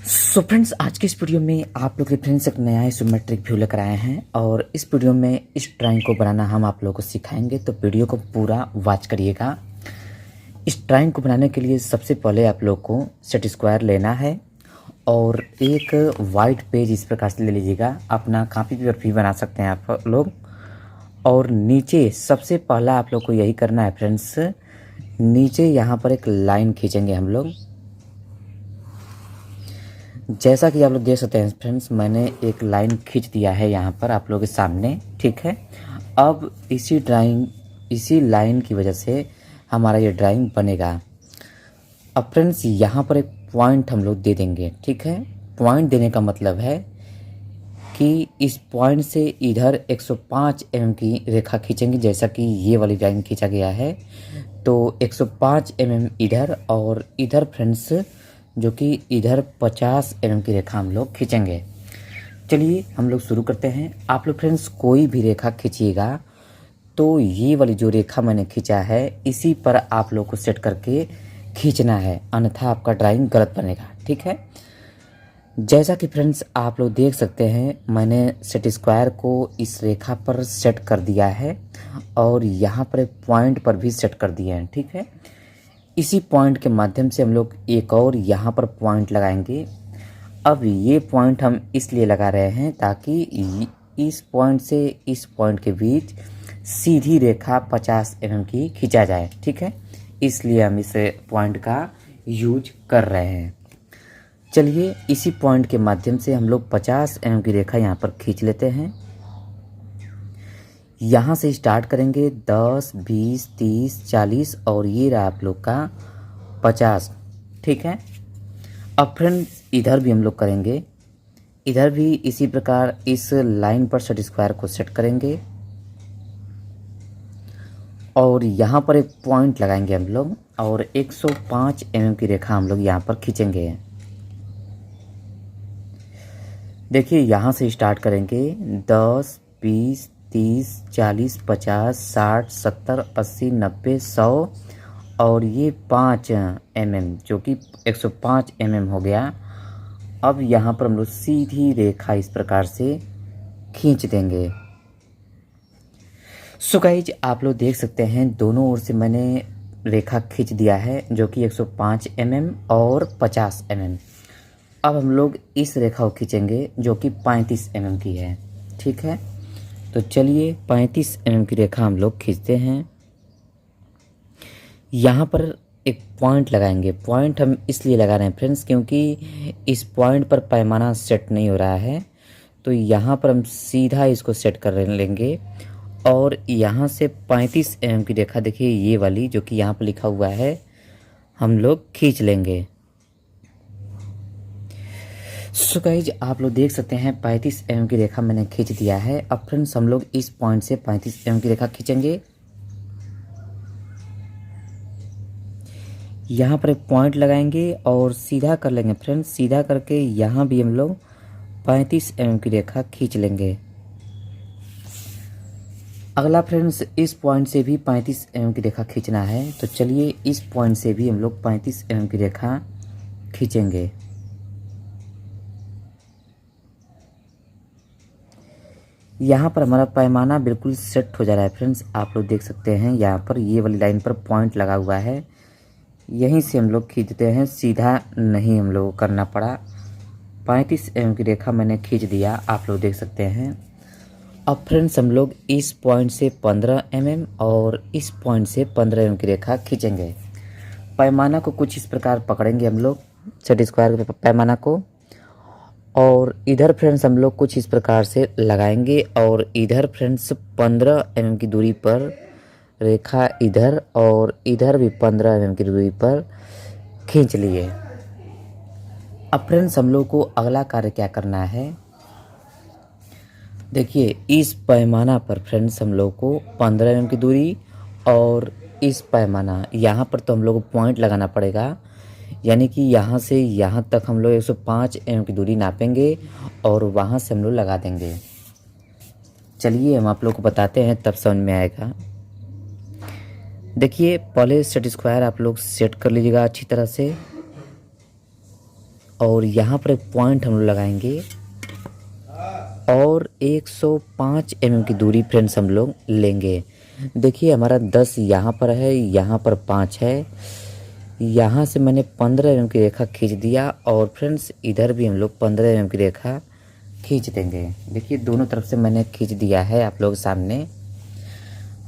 So friends, आज की इस वीडियो में आप लोग के फ्रेंड्स एक नया इsometric व्यू लेकर आए हैं और इस वीडियो में इस ड्राइंग को बनाना हम आप लोगों को सिखाएंगे। तो वीडियो को पूरा वॉच करिएगा। इस ड्राइंग को बनाने के लिए सबसे पहले आप लोग को सेट स्क्वायर लेना है और एक वाइट पेज इस प्रकार से ले लीजिएगा। अपना कॉपी पर भी बना सकते हैं आप लोग। और नीचे सबसे पहला आप लोग को यही करना है फ्रेंड्स, नीचे यहाँ पर एक लाइन खींचेंगे हम लोग। जैसा कि आप लोग देख सकते हैं फ्रेंड्स, मैंने एक लाइन खींच दिया है यहाँ पर आप लोगों के सामने, ठीक है। अब इसी लाइन की वजह से हमारा ये ड्राइंग बनेगा। अब फ्रेंड्स यहाँ पर एक पॉइंट हम लोग दे देंगे, ठीक है। पॉइंट देने का मतलब है कि इस पॉइंट से इधर 105 mm की रेखा खींचेंगे, जैसा कि ये वाली लाइन खींचा गया है। तो 105 mm इधर और इधर फ्रेंड्स जो कि इधर 50 mm की रेखा हम लोग खींचेंगे। चलिए हम लोग शुरू करते हैं। आप लोग फ्रेंड्स कोई भी रेखा खींचिएगा तो ये वाली जो रेखा मैंने खींचा है इसी पर आप लोग को सेट करके खींचना है, अन्यथा आपका ड्राइंग गलत बनेगा, ठीक है। जैसा कि फ्रेंड्स आप लोग देख सकते हैं, मैंने सेट स्क्वायर को इस रेखा पर सेट कर दिया है और यहाँ पर एक पॉइंट पर भी सेट कर दिया है, ठीक है। इसी पॉइंट के माध्यम से हम लोग एक और यहाँ पर पॉइंट लगाएंगे। अब ये पॉइंट हम इसलिए लगा रहे हैं ताकि इस पॉइंट से इस पॉइंट के बीच सीधी रेखा 50 mm की खींचा जाए, ठीक है। इसलिए हम इस पॉइंट का यूज कर रहे हैं। चलिए इसी पॉइंट के माध्यम से हम लोग 50 mm की रेखा यहाँ पर खींच लेते हैं। यहाँ से स्टार्ट करेंगे 10, 20, 30, 40 और ये रहा आप लोग का 50, ठीक है। अब फ्रेंड्स इधर भी हम लोग करेंगे, इधर भी इसी प्रकार इस लाइन पर सेट स्क्वायर को सेट करेंगे और यहाँ पर एक पॉइंट लगाएंगे हम लोग और 105 mm की रेखा हम लोग यहाँ पर खींचेंगे। देखिए यहाँ से स्टार्ट करेंगे 10, 20, 30, 40, 50, 60, 70, 80, 90, 100 और ये 5 mm जो कि 105 mm हो गया। अब यहाँ पर हम लोग सीधी रेखा इस प्रकार से खींच देंगे। सो गाइज आप लोग देख सकते हैं दोनों ओर से मैंने रेखा खींच दिया है जो कि 105 mm और 50 mm। अब हम लोग इस रेखा को खींचेंगे जो कि 35 mm की है, ठीक है। तो चलिए 35 mm की रेखा हम लोग खींचते हैं। यहाँ पर एक पॉइंट लगाएंगे। पॉइंट हम इसलिए लगा रहे हैं फ्रेंड्स क्योंकि इस पॉइंट पर पैमाना सेट नहीं हो रहा है, तो यहाँ पर हम सीधा इसको सेट कर लेंगे और यहाँ से 35 mm की रेखा, देखिए ये वाली जो कि यहाँ पर लिखा हुआ है, हम लोग खींच लेंगे। सो गाइज आप लोग देख सकते हैं 35 mm की रेखा मैंने खींच दिया है। अब फ्रेंड्स हम लोग इस पॉइंट से 35 mm की रेखा खींचेंगे। यहाँ पर एक पॉइंट लगाएंगे और सीधा कर लेंगे फ्रेंड्स। सीधा करके यहाँ भी हम लोग 35 mm की रेखा खींच लेंगे। अगला फ्रेंड्स इस पॉइंट से भी 35 mm की रेखा खींचना है, तो चलिए इस पॉइंट से भी हम लोग 35 mm की रेखा खींचेंगे। यहाँ पर हमारा पैमाना बिल्कुल सेट हो जा रहा है फ्रेंड्स। आप लोग देख सकते हैं यहाँ पर ये वाली लाइन पर पॉइंट लगा हुआ है, यहीं से हम लोग खींचते हैं, सीधा नहीं हम लोग करना पड़ा। 35 mm की रेखा मैंने खींच दिया, आप लोग देख सकते हैं। अब फ्रेंड्स हम लोग इस पॉइंट से 15 mm और इस पॉइंट से 15 mm की रेखा खींचेंगे। पैमाना को कुछ इस प्रकार पकड़ेंगे हम लोग, सेट स्क्वायर पैमाना को, और इधर फ्रेंड्स हम लोग कुछ इस प्रकार से लगाएंगे और इधर फ्रेंड्स 15 mm की दूरी पर रेखा इधर और इधर भी 15 mm की दूरी पर खींच लिए। अब फ्रेंड्स हम लोग को अगला कार्य क्या करना है, देखिए इस पैमाना पर फ्रेंड्स हम लोग को 15 mm की दूरी और इस पैमाना यहाँ पर तो हम लोग को पॉइंट लगाना पड़ेगा, यानी कि यहाँ से यहाँ तक हम लोग 105 mm की दूरी नापेंगे और वहाँ से हम लोग लगा देंगे। चलिए हम आप लोग को बताते हैं, तब समझ में आएगा। देखिए पहले सेट स्क्वायर आप लोग सेट कर लीजिएगा अच्छी तरह से और यहाँ पर एक पॉइंट हम लोग लगाएंगे और 105 की दूरी फ्रेंड्स हम लोग लेंगे। देखिए हमारा 10 यहाँ पर है, यहाँ पर 5 है, यहाँ से मैंने 15 की रेखा खींच दिया और फ्रेंड्स इधर भी हम लोग 15 की रेखा खींच देंगे। देखिए दोनों तरफ से मैंने खींच दिया है आप लोग सामने।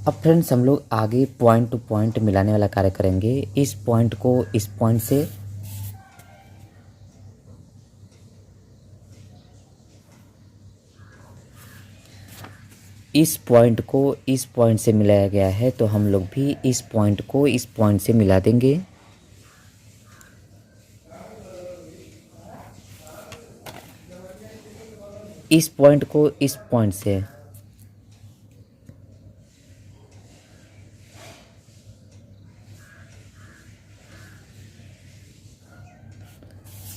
अब फ्रेंड्स हम लोग आगे पॉइंट टू पॉइंट मिलाने वाला कार्य करेंगे। इस पॉइंट को इस पॉइंट से मिलाया गया है, तो हम लोग भी इस पॉइंट को इस पॉइंट से मिला देंगे। इस पॉइंट को इस पॉइंट से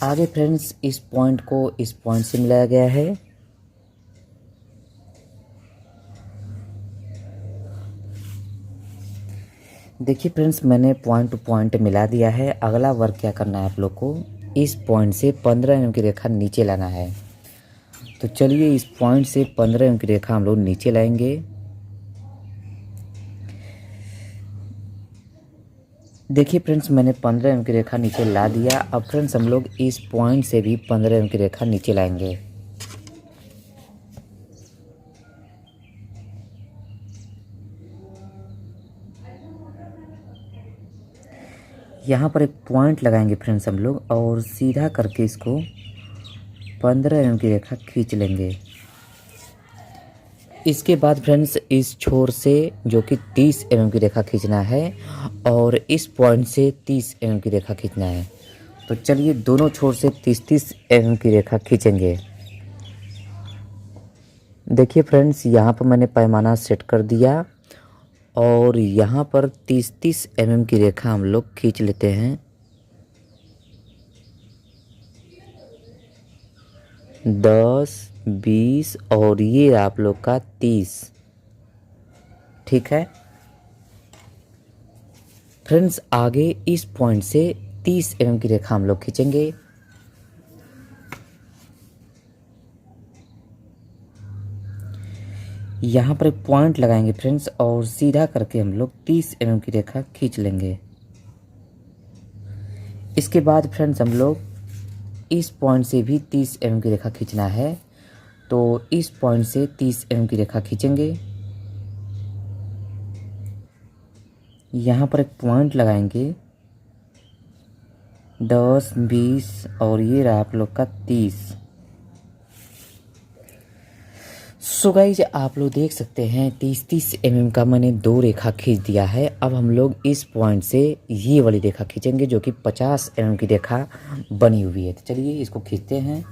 आगे फ्रेंड्स इस पॉइंट को इस पॉइंट से मिलाया गया है। देखिए फ्रेंड्स मैंने पॉइंट टू पॉइंट मिला दिया है। अगला वर्क क्या करना है आप लोग को, इस पॉइंट से 15 की रेखा नीचे लाना है। तो चलिए इस पॉइंट से 15 की रेखा हम लोग नीचे लाएंगे। देखिए फ्रेंड्स मैंने 15 की रेखा नीचे ला दिया। अब फ्रेंड्स हम लोग इस पॉइंट से भी 15 की रेखा नीचे लाएंगे। यहाँ पर एक पॉइंट लगाएंगे फ्रेंड्स हम लोग और सीधा करके इसको 15 की रेखा खींच लेंगे। इसके बाद फ्रेंड्स इस छोर से जो कि 30 की रेखा खींचना है और इस पॉइंट से 30 की रेखा खींचना है। तो चलिए दोनों छोर से 30 की रेखा खींचेंगे। देखिए फ्रेंड्स यहाँ पर मैंने पैमाना सेट कर दिया और यहाँ पर 30 की रेखा हम लोग खींच लेते हैं। 10, 20 और ये आप लोग का 30, ठीक है फ्रेंड्स। आगे इस पॉइंट से 30 की रेखा हम लोग खींचेंगे। यहाँ पर एक पॉइंट लगाएंगे फ्रेंड्स और सीधा करके हम लोग 30 की रेखा खींच लेंगे। इसके बाद फ्रेंड्स हम लोग इस पॉइंट से भी 30 की रेखा खींचना है, तो इस पॉइंट से 30 की रेखा खींचेंगे। यहाँ पर एक पॉइंट लगाएंगे 10, 20 और ये रहा आप लोग का 30। सो गाइज आप लोग देख सकते हैं 30 का मैंने 2 रेखा खींच दिया है। अब हम लोग इस पॉइंट से ये वाली रेखा खींचेंगे जो कि 50 की रेखा बनी हुई है। तो चलिए इसको खींचते हैं।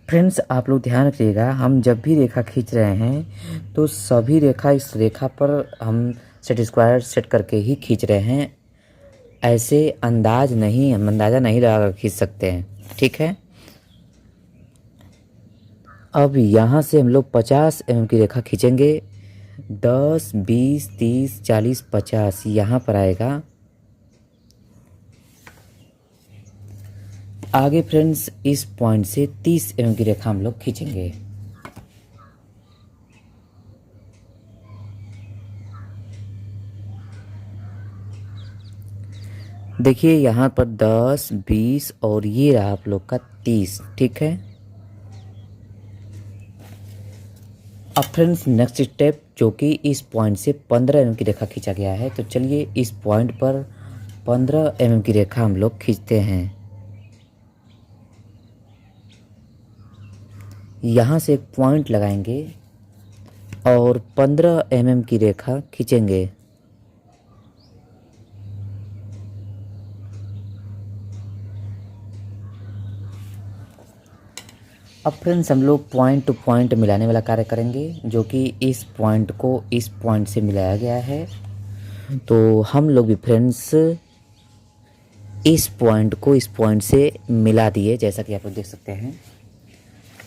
फ्रेंड्स आप लोग ध्यान रखिएगा, हम जब भी रेखा खींच रहे हैं तो सभी रेखा इस रेखा पर हम सेट स्क्वायर सेट करके ही खींच रहे हैं। ऐसे हम अंदाज़ा नहीं लगा कर खींच सकते हैं, ठीक है। अब यहाँ से हम लोग 50 की रेखा खींचेंगे। 10, 20, 30, 40, 50 यहाँ पर आएगा। आगे फ्रेंड्स इस पॉइंट से 30 की रेखा हम लोग खींचेंगे। देखिए यहाँ पर 10, 20 और ये रहा आप लोग का 30, ठीक है। अब फ्रेंड्स नेक्स्ट स्टेप जो कि इस पॉइंट से 15 की रेखा खींचा गया है, तो चलिए इस पॉइंट पर 15 की रेखा हम लोग खींचते हैं। यहाँ से एक पॉइंट लगाएंगे और 15 की रेखा खींचेंगे। अब फ्रेंड्स हम लोग पॉइंट टू पॉइंट मिलाने वाला कार्य करेंगे जो कि इस पॉइंट को इस पॉइंट से मिलाया गया है। तो हम लोग भी फ्रेंड्स इस पॉइंट को इस पॉइंट से मिला दिए, जैसा कि आप लोग देख सकते हैं।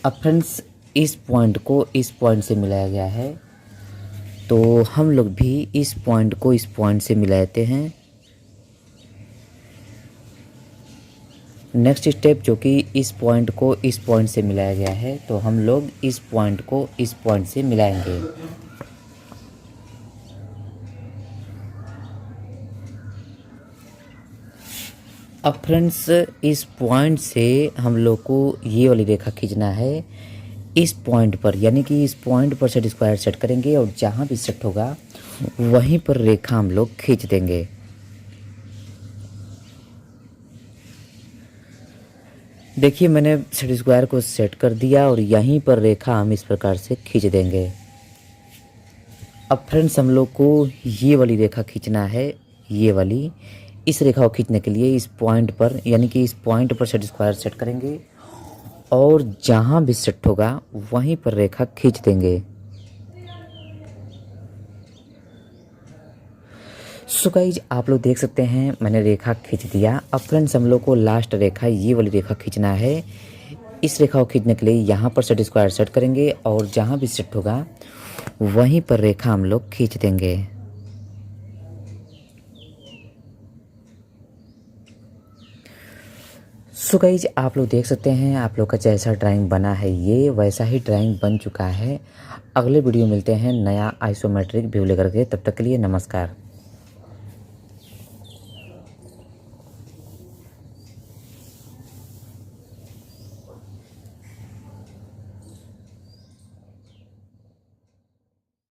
अब फ्रेंड्स इस पॉइंट को इस पॉइंट से मिलाया गया है, तो हम लोग भी इस पॉइंट को इस पॉइंट से मिलाते हैं। नेक्स्ट स्टेप जो कि इस पॉइंट को इस पॉइंट से मिलाया गया है, तो हम लोग इस पॉइंट को इस पॉइंट से मिलाएंगे। अब फ्रेंड्स इस पॉइंट से हम लोग को ये वाली रेखा खींचना है इस पॉइंट पर, यानी कि इस पॉइंट पर सेट स्क्वायर सेट करेंगे और जहाँ भी सेट होगा वहीं पर रेखा हम लोग खींच देंगे। देखिए मैंने सेट स्क्वायर को सेट कर दिया और यहीं पर रेखा हम इस प्रकार से खींच देंगे। अब फ्रेंड्स हम लोग को ये वाली रेखा खींचना है, ये वाली। इस रेखा को खींचने के लिए इस पॉइंट पर, यानी कि इस पॉइंट पर सेट स्क्वायर सेट करेंगे और जहाँ भी सेट होगा वहीं पर रेखा खींच देंगे। सो गाइज आप लोग देख सकते हैं मैंने रेखा खींच दिया। अब फ्रेंड्स हम लोग को लास्ट रेखा ये वाली रेखा खींचना है। इस रेखा को खींचने के लिए यहाँ पर सेट स्क्वायर सेट करेंगे और जहाँ भी सेट होगा वहीं पर रेखा हम लोग खींच देंगे। सो गाइज आप लोग देख सकते हैं आप लोग का जैसा ड्राइंग बना है ये वैसा ही ड्राइंग बन चुका है। अगले वीडियो मिलते हैं नया आइसोमेट्रिक व्यू लेकर के, तब तक के लिए नमस्कार।